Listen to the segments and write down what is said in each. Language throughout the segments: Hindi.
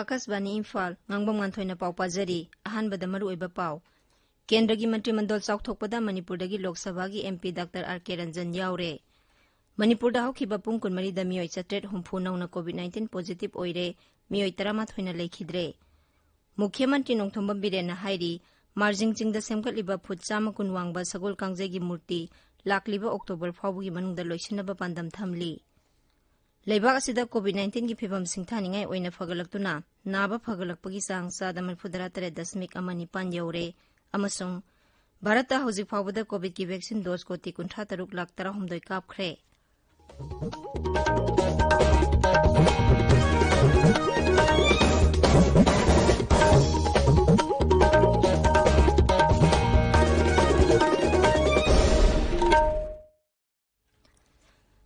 आकाशवाणी इम्फाल Ngangbam Nganthoi पाव पाजरी अहानबद मरुओइबा पाव केंद्र की मंत्रिमंडल चौथोकपदा मणिपुरदगी लोकसभा की एमपी डॉक्टर आर.के. रंजन यावरे मणिपुरदा हौखिबा पुंग 14 दा मियोय 8 नौना कोविड-19 पॉजिटिव ओइरे मियोय 13 ना लेखिद्रे मुख्यमंत्री नोंथोंबम बिरेन हाइरी मार्जिंग चिंगदा सेमगतलिबा फुट 100 वांगबा सगोल कांगजेगी मूर्ति लाकलिबा अक्टोबर फावबगी मनुंगदा लोइसिनबा पांदम थमली लेबाक असिदा कोविड-19 की फिबम सिंथानिंगाई ओइना फगलक्तुना नाबा फगलक्पगी चांग 4.9 यौरे अमसुंग भारत हौजिक फावबदा कोविड की वैक्सीन डोज कोटी 53,13,9 कापख्रे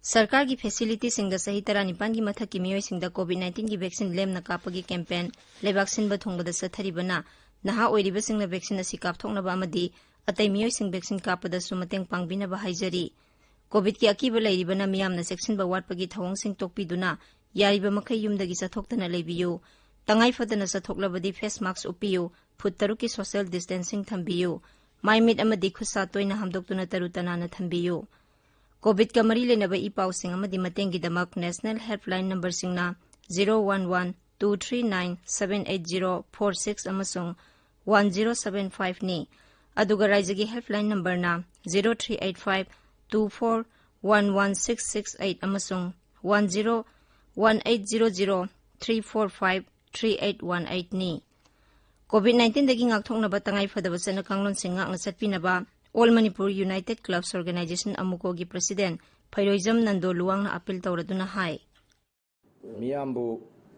सरकार की फैसिलिटी सिंगदा सही 19 की मथक की मियोय सिंगदा कोविड-19 की वैक्सीन लेमना कापगी कैंपेन लेबाक सिनबा थोंगदा सथरिबना नहा ओइरिबा सिंगना वैक्सीन असि कापथोंगनबा अमदी अतै मियोय सिंग वैक्सीन कापदसु मतेंग पांगबिनबा हाइजरी कोविड की अकीबा लैरिबना मियामना सेक्शनबा वाटपगी थवंग सिंग तोकपिदुना यारिबा मखै युमदगी सथोक्तना लेबियु तंगाई फदना सथोक्लबदी फेस मास्क उपियु फुट 3 की सोशल डिस्टेंसिंग थंबियु माइमिट अमदी खुसा तोइना हमदोक्तुना तरुतनाना थंबियु कोविड का मरी लेनबा ई पाउसिंग अमदी मतेंगीदमक नेशनल हेल्पलाइन नंबर सिंगना 011-239-78046 अमसुंग 1075 नि अदुगा राज्यगी हेल्पलाइन नंबर ना 0385241166 अमसुंग 101800345318 नि कोविड-19 दगी ngakthoknaba tangai fadaba sana kanglon sing ngakna satpinaba All Manipur United Clubs Organization Amuko की प्रेसिडेंट फैरोइजम नंदो लुवांग ना अपील तौरदुना हाय मियामबु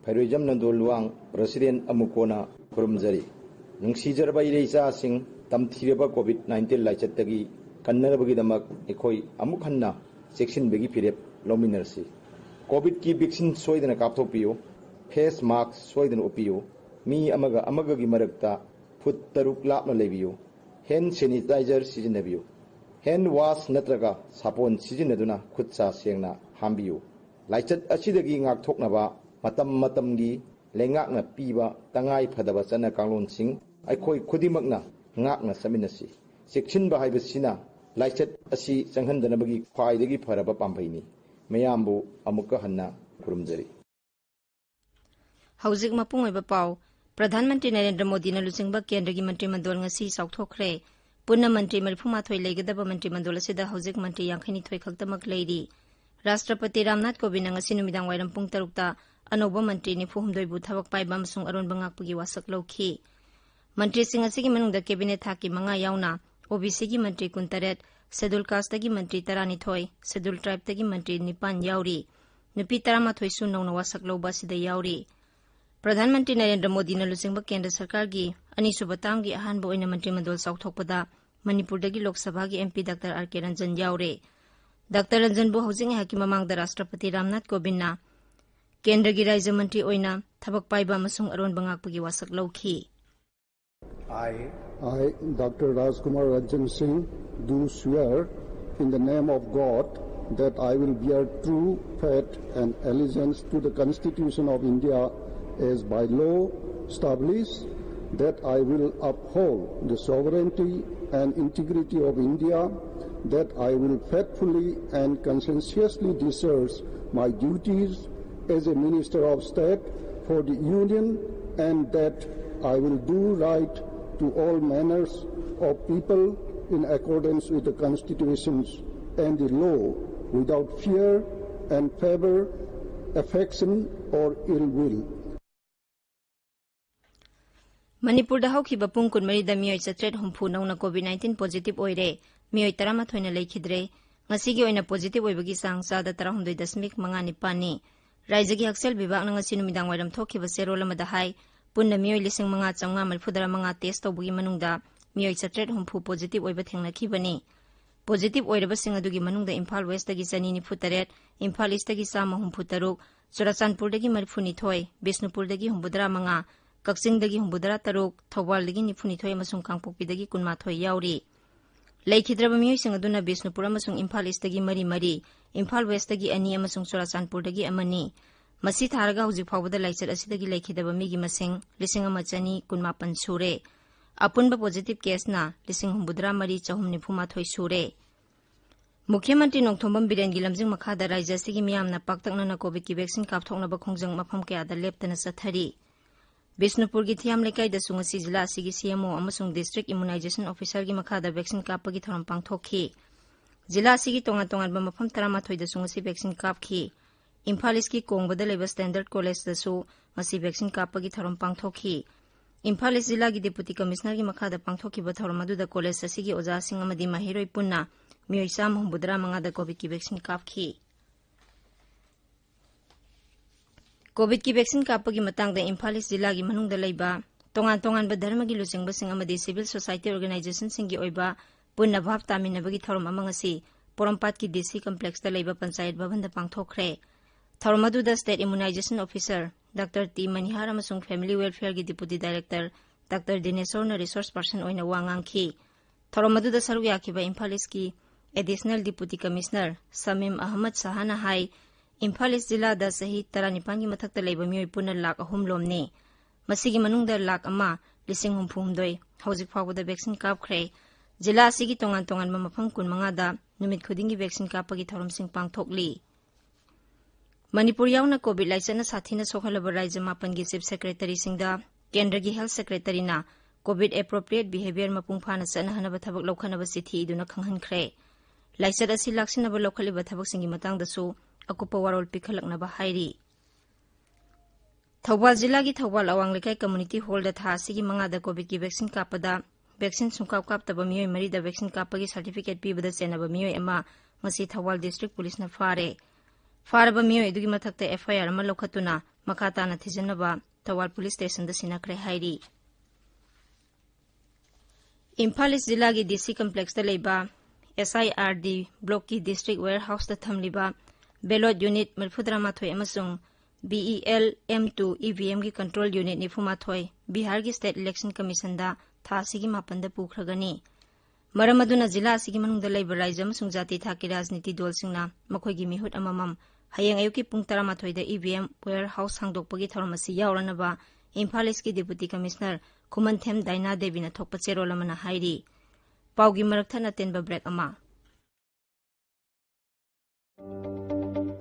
फैरोइजम नंदो लुवांग प्रेसिडेंट अमुको ना खुरुमजरी नुंसीजरबा इरेचा सिंग तमथिरबा कोविड-19 लाइचतगी कन्नरबगी दमक एखोई अमुक हन्ना सेक्शन बेगी फिरेप लोमिनरसी कोविड की वैक्सीन सोइदना कापथोपियो फेस मास्क सोइदना उपियो मी अमगगी मरक्ता फुट 3 लापना लेबियो हैंड सैनिटाइजर सिजिनबियु हैंड वाश नत्रगा सापोन सिजिनदुना खुदसा सेंगना हांबियु लाइचत असिदगी ngakthoknaba matam matamgi lengakna piba tangai phadaba chana kanglonsing aikhoi khudimakna ngakna saminasi section ba haibasina लाइचत असी चंगहनदनबगी ख्वाइदगी फरबा पांफैनी मयामबु अमुक्का हन्ना खुरुमजरी हौजिक मपुंगैबा पाव प्रधानमंत्री नरेंद्र मोदी ने लुचिंगबा केंद्र की मंत्रिमंडल ngasi साउथोखरे पुन्ना मंत्री 34 लेगदबा मंत्रिमंडल असिदा हौजिक मंत्री 52 खक्तमक लेरी राष्ट्रपति रामनाथ कोविंद ngasi नुमिदांग वाइरम पुंग 3 ता अनौबा मंत्री 94 बु थबक पाइबा अमसुंग अरोन बंगाकपगी वासक लौखी मंत्री सिंह असिगी मनुंगदा कैबिनेट थाकी 5 यावना ओबीसी की मंत्री 38 शेड्यूल कास्ट की मंत्री 12 शेड्यूल ट्राइब की मंत्री 9 यावरी नुपी 13 सु नौना वासक लौबा सिदा यावरी प्रधानमंत्री नरेंद्र मोदी ने लुचिंगबा केंद्र सरकार की अनिसुब ताम की अहानबा ओइना मंत्रिमंडल चौथोकपदा मणिपुरदगी लोकसभा की एमपी डॉक्टर आर.के. रंजन यावरे डॉक्टर रंजन बु हौजिंग हाकी ममांगदा राष्ट्रपति रामनाथ कोविंद ना केंद्र की राज्य मंत्री ओइना थबक पाइबा अमसुंग अरोन बंगाकपगी वासक लौखी I, Dr. Rajkumar Ranjan Singh, do swear in the name of God that I will bear true faith and allegiance to the Constitution of India as by law established, that I will uphold the sovereignty and integrity of India, that I will faithfully and conscientiously discharge my duties as a Minister of State for the Union, and that I will do right to all manners of people in accordance with the constitutions and the law, without fear and favor, affection or ill will. Manipur हौखिबा पुंग 14 मियोय 8 नौना कोविड-19 पॉजिटिव ओइरे मियोय 13 लेखिद्रे ngasi ओइना पॉजिटिव ओइबगी सांग 13.5 नि राज्य की हक्सेल विभाग ngasi नुमिदांग वाइरम थोखिबा सेरोल अमदा हाई पुन्ना मियोय 5,545 टेस्ट तौबगी मनुंगदा मियोय 8 पॉजिटिव ओइबा थेंगनाखिबनी पॉजिटिव ओइरबसिंग अदुगी मनुंगदा इम्फाल वेस्ट दगी 298 इम्फाल ईस्ट दगी 163 चुराचानपुर दगी 32 बिष्णुपुर दगी 85 Kakchingdagi 73, Thawaldagi 92 amasung Kangpokpidagi 12 yauri. Laikhidraba miyoi aduna Bisnupur amasung Imphal Eastdagi mari, Imphal Westdagi 2 amasung Churachandpurdagi 1. Masi tharaga hujik phawbada laichat asidagi laikhidaba migi masing 1,218 sure. Apunba positive case na 9,394 sure. Mukhyamantri Nongthombam Birengi lamjing makhada raijya sigi miyamna paktaknana COVID ki vaccine kapthoknaba khongjang mafam kayada leptana sathari. Bisnupur gi thiam lekai da sunga si jila sigi CMO amasung district immunization officer gi makhada vaccine kapagi thoram pangthokhi. Jila sigi tongan ba mafam 13 da sunga si vaccine kapkhi. Imphal East ki kongbada leba standard college da su masi vaccine kapagi thoram pangthokhi. Imphal East jila gi deputy commissioner gi makhada pangthokhi ba thoram adu da college asigi oja sing amadi mahiroi punna miyoi 195 da COVID ki vaccine kapkhi. COVID ki vaccine kapagi matangda Imphal East jila gi manungda leiba tongan ba dharma gi luchingba sing amadi civil society organization sing gi oiba punna bhab taminabagi thoram amangasi Porampat ki DC complex da leiba panchayat bhavan da pangthokre. Thoram adu da state immunization officer Dr. T Manihar amasung family welfare gi deputy director Dr. Dinesor na resource person oina wangangki. Thoram adu da saru yakiba Imphal East ki additional deputy commissioner Samim Ahmad Sahana hai Imphal East jila da sahi 19 gi mathakta leiba miyoi punna lakh 3 lomni. Masigi manungda lakh 1,000,000 hojik phawbada vaccine kapkhre. Jila asigi tongan ma mafam 15 da numit khudingi vaccine kapagi thoram sing pangthokli. Manipur yauna COVID laicana sathina sokhalaba raijya mapan gi chief secretary singda Kendra gi health secretary na COVID appropriate behavior mapung phana chana hanaba thabak lokhanaba chithi iduna khanghankhre. Laichat asi laksinaba lokhaliba thabak singi matang da su akupa warol pikhalaknaba hairi. Thawal jila gi Thawal awang lekai community hall da tha asigi 5 da COVID ki vaccine kapada vaccine sungkap kaptaba miyoi 3 da vaccine kapagi certificate pibada chenaba miyoi ama ngasi Thawal district police na fare. Faraba miyoi idugi mathakta FIR ama lokhatuna makata na thijanaba Thawal police station da sinakre hairi. Imphal East jila gi DC complex da leiba SIRD block ki district warehouse da thamliba ballot unit 38 amasung BEL M2 EVM gi control unit 93 Bihar gi state election commission da tha sigi mapan da pukhragani. Maram aduna jila sigi manungda leiba raijya amasung jati thaki rajniti dol singna makhoi gi mihut amamam hayang ayuki pung 13 da EVM warehouse hangdokpagi thoramasi yauranaba Imphal East ki deputy commissioner Khumanthem Daina Devi na thokpa cherol amana hairi. Paugi marakthana tenba break ama.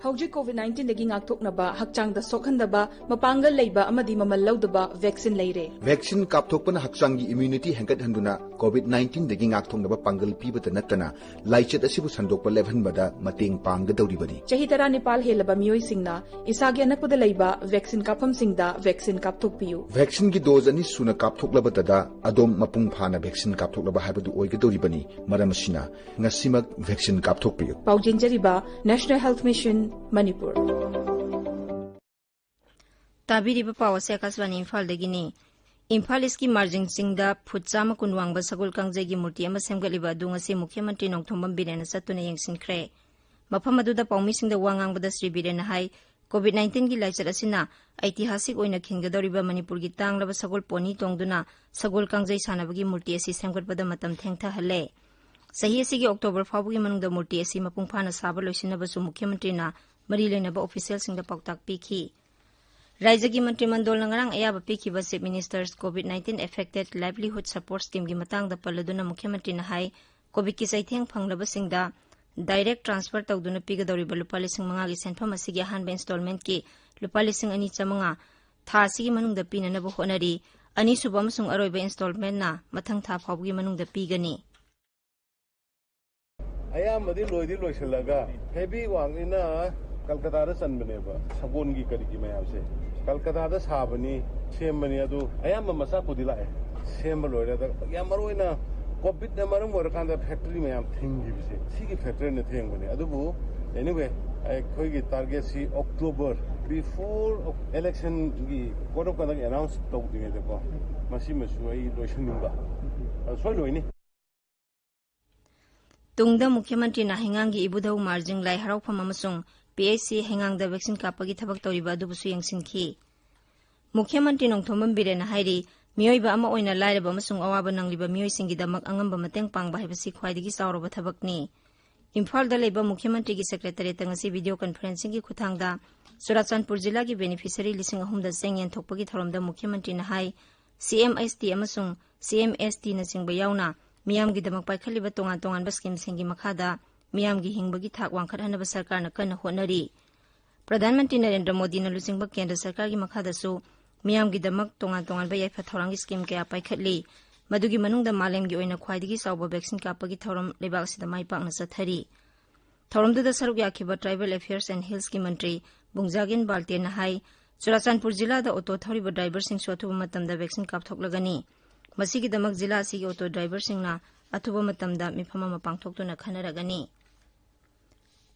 Hojik COVID-19 dagi ngakthoknaba hakchangda sokhandaba mapangal leiba amadi mamal laudaba vaccine leire. Vaccine kapthokpana hakchangi immunity hangat handuna COVID-19 dagi ngakthoknaba pangal pibata natana laichat asibu sandokpa lebhanbada mateng panggadawribani. Chahi tara Nepal helaba miyoi singna isagi anakpada leiba vaccine kapam singda vaccine kapthokpiyu. Vaccine gi dose ani suna kapthoklabada adom mapung phana vaccine kapthoklaba haibadu oigadawribani maramasina ngasimak vaccine kapthokpiyu. Paujinjariba National Health Mission Manipur. Tabiriba pawase akaswani Imphal dagini. Imphal East ki marjing singda phutchama kunwangba sagol kangjai gi murti ama semgaliba dunga se Mukhyamantri Nongthombam Birena satuna yengsinkhre. Mafam aduda paumi singda wangangbada Sri Birena hai COVID-19 gi laichat asina aitihasik oina khinggadoriba Manipur gi tanglaba sagol poni tongduna sagol kangjai sanabagi murti asi semgatbada matam thengtha hale. Sahi asigi October fawbugi manungda murti asi mapung phana saba loisinabasu Mukhyamantri na mari lenaba official singda pautak pikhi. Raijya gi mantri mandol nangarang ayaba pikhi ba chief ministers COVID-19 affected livelihood support scheme gi matangda paladuna Mukhyamantri na hai COVID ki saitheng phanglaba singda direct transfer tawduna pigadoriba lupa 5,000 gi senpham asigi hanba installment ki lupa 2,500 tha asigi manungda pinanaba honari ani suba amasung aroiba installment na mathang tha fawbugi manungda pigani. ayamadi loisalaga heavy wangina Calcutta da sanbaneba sabon gi karigi mayamse Calcutta da sabani sembani adu ayam masa pudila semba loira da yamaroina COVID na maram workanda factory mayam thingi bise sigi factory ne thengbani adubu anyway I khoi target si October before election gi code of conduct announce tawdinge de ko masi masu ai loisaningba so loini Tungda Mukhyamantri na hengangi ibudau marjing lai haraupam amasung PHC hengang da vaccine kapagi thabak toriba adubusu yengsinki. मुख्यमंत्री नोंथोम्बम बिरेना हाइरी मियोइबा अमा ओइना लाइरबा अमसुंग अवाबा नंगलिबा मियोइसिंगिदमक अंगंबा मतेंग पांगबा हाइबसी ख्वाइदगी चावरबा थबकनी इम्फाल दा लेबा मुख्यमंत्री की सेक्रेटरीत ngasi वीडियो कॉन्फ्रेंसिंग की खुथांगदा चुराचांदपुर जिला की बेनिफिशियरी 3,000 सेंग येंथोकपगी थौरमदा मुख्यमंत्री ना हाई CMST अमसुंग CMST ना सिंगबा यावना मियामगी दमक पाइखलिबा तोंगान तोंगान स्कीम सिंगी मखादा मियामगी हिंगबगी थाक वांखटहनबा सरकारना कन्ना होटनरी प्रधानमंत्री नरेंद्र मोदी ना लुचिंगबा केंद्र सरकार की मखादासु मियामगी दमक तोंगान तोंगान याइफा थौरांगी स्कीम कया पाइखटली मदुगी मनुंगदा मालेमगी ओइना ख्वाइदगी चावबा वैक्सीन कापगी थौरम लेबागसिदा माइपाकना चथरी थौरमदुदा सरुक याखिबा ट्राइबल अफेयर्स एंड हिल्स की मंत्री बुंगजागिन बाल्तेना हाई चुराचांदपुर जिला दा ऑटो थौरिबा ड्राइवर सिंह अथुबा मतमदा वैक्सीन कापथोकलगनी मसीगिदमक जिला असिगी ऑटो ड्राइवर सिंहना अथुबा मतमदा मिफम अमा पांगथोकतुना खनरगनी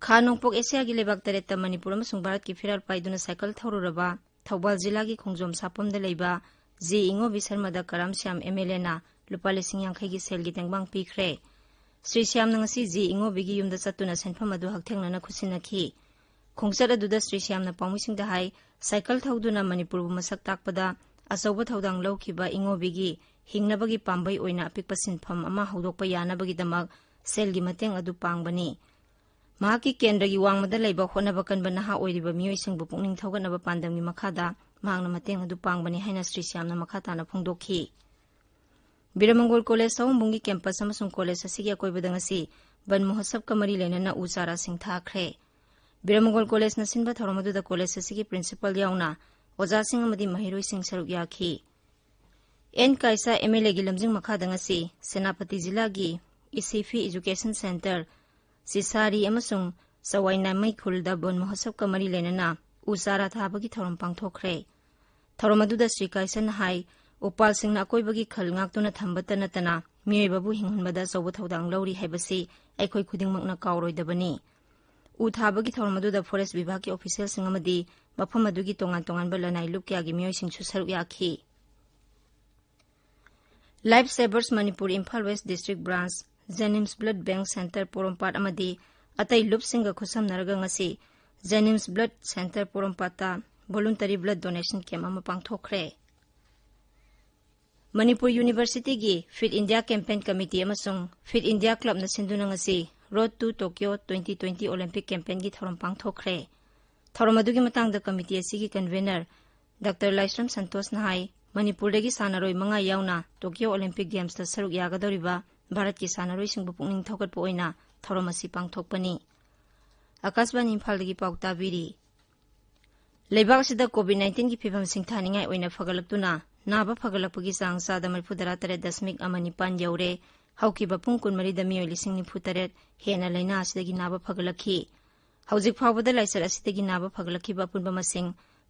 खा नोंपोक एशिया की लेबाक तरेत मणिपुर अमसुंग भारत की फिराल पाइदुना साइकल थौरुरबा थौबाल जिला की खोंजोम सापमदा लेबा जी इंगो बिसरमदा करम श्याम MLA ना लुपा 50,000 की सेल की तेंगबांग पीखरे श्री श्याम नंगसी जी इंगो बिगी युमदा चतुना सेनफम अदु हकथेंगना खुसिनखी खोंगसर अदुदा श्री श्याम ना पाउमिसिंगदा हाई साइकल थौदुना मणिपुर बु मसक ताकपदा अचौबा थौदांग लौखिबा इंगो बिगी हिंगनबगी पांबई ओइना अपिकपा सिनफम अमा हौदोकपा यानबगी दमक सेलगी mateंग अदु पांगबनी महाकी केंद्रगी वांगमदा लेबा होनबा कनबा नहा ओइरिबा मियोइसिंगबु पुकनिंग थौगनबा पांदमगी मखादा मांगना mateंग अदु पांगबनी हाइना श्री श्यामना मखाताना फोंदोखी बिरमंगोल कॉलेज सौंबुंगी कैंपस अमसुंग कॉलेज असिगी अकोइबदा ngasi बन महोत्सव का मरी लेना उचारा सिंह थाखरे बिरमंगोल कॉलेज नसिनबा थौरमदुदा कॉलेज असिगी प्रिंसिपल याउना ओजा सिंह अमदी महिरोइ सिंह सरुक याखी एन काइसा MLA की लमजिंग मखादा ngasi सेनापति जिला की इसीफी एजुकेशन सेंटर सिसारी अमसुंग सवाइना मैखुलदा बन महोत्सव का मरी लेना उचारा थाबगी थौरम पांगथोखरे थौरमदुदा श्री काइसन हाई उपाल सिंह अकोइबगी खल गाक्तुना थंबत नतना मियोइबाबु हिंगहनबदा चौबा थौदांग लौरी हाइबसी अखोइ खुदिंगमकना कावरोइदबनी उ थाबगी थौरमदुदा फॉरेस्ट विभाग के ऑफिशियल सिंह अमदी मफम अदुगी तोंगान तोंगान बलनाइ लुक्यागी मियोइसिंगसु सरुक याखी life savers Manipur Imphal west district branch JNIMS blood bank centre Porompat अमदी अतै लुपसिंग खुसमनरगा ngasi जेनिम्स ब्लड सेंटर पोरमपाटा वॉलंटरी ब्लड डोनेशन कैंप अमा पांगथोखरे मणिपुर यूनिवर्सिटी की फिट इंडिया कैंपेन कमिटी अमसुंग फिट इंडिया क्लब न सिंधुना ngasi road to Tokyo 2020 olympic campaign की थौरम पांगथोखरे थौरम अदुगी मतंगदा कमिटी असिगी कन्वेनर डॉक्टर लाइस्रम संतोष नाहाई मणिपुर की सानारोई मंगा यावना टोक्यो ओलंपिक गेम्स ता सरुक यागदौरिबा भारत की सानारोई सिंगबु पुकनिंग थौगटपा ओइना थौरम असि पांगथोकपनी आकाशवाणी इम्फाल की पाउता बिरी लेबाक सिदा कोविड-19 की फिभम सिंथानिंगाई ओइना फगलक्तुना नाबा फगलकपगी चांग 7.9 यौरे हौकिबा पुंग 14 मियोइ 93 हेना लैना असिदगी नाबा फगलखी हौजिक फावबदा लाइसर असिदगी नाबा फगलखिबा पुनबा मसिंग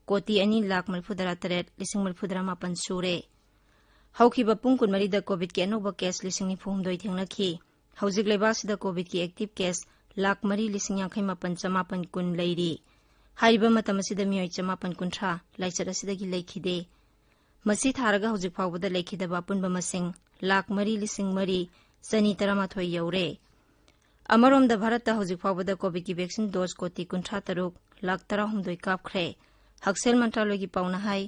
कोटी 2,00,34,38 सूरे हौकिबा पुंग 14 कोविड के अनोबा केस 9,400 थेंगनखी हौजिक लेबासिदा कोविड की एक्टिव केस 1,50,58,910 लैरी हाइबा मतम असिदा मियोइ 950 लाइसर असिदगी लैखिदे मसी थारगा हौजिक फावबदा लैखिदबा पुनबा मसिंग 1,03,113 यौरे अमरोमदा भारत हौजिक फावबदा कोविड की वैक्सीन डोज कोटी 53,13,00,000 कापख्रे हक्सेल मंत्रालय की पाउना हाई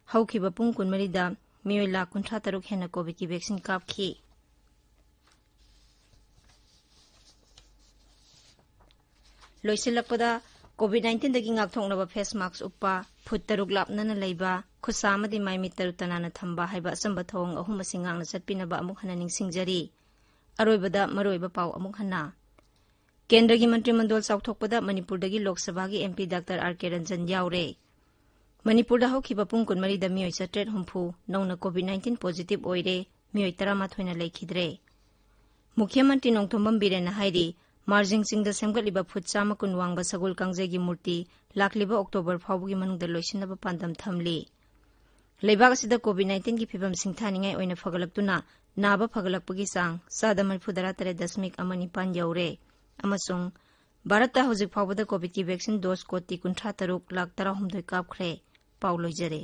हौखिबा पुंग 14 मियोइ 53,00,000 हेना कोविड की वैक्सीन कापखी लोइसिलकपदा कोविड-19 दगी ngakthonknaba face mask uppa phut taruk lapnana leiba khusa amadi mai mit taru tanana thamba haiba asamba thong ahum asingangna chatpinaba amuk hana ningsingjari aroibada maroiba pau amuk hana केंद्र की मंत्रिमंडल चौथोकपदा मणिपुर दगी लोकसभा की MP डॉक्टर RK रंजन यावरे मणिपुर हौखिबा पुंग 14 मियोइ 7,000 नौना कोविड-19 पॉजिटिव ओइरे मियोइ 13 लैखिद्रे मुख्यमंत्री नोंथोम्बम बिरेना हाइरी मार्जिंग सिंगदा सेमगलिबा फुट 100 वांगबा सगुल कांगजेगी मूर्ति लाखलिबा अक्टोबर फावबगी मनुंगदा लोइसिनबा पांदम थमली लेबाक असिदा कोविड-19 की फिबम सिंथानिंगाई ओइना फगलक्तुना नाबा फगलकपगी चांग 7.9 यौरे अमसुंग भारत हौजिक फावबदा कोविड की वैक्सीन डोज कोटी 53,13,00,000 कापख्रे पाउ लोइजरे।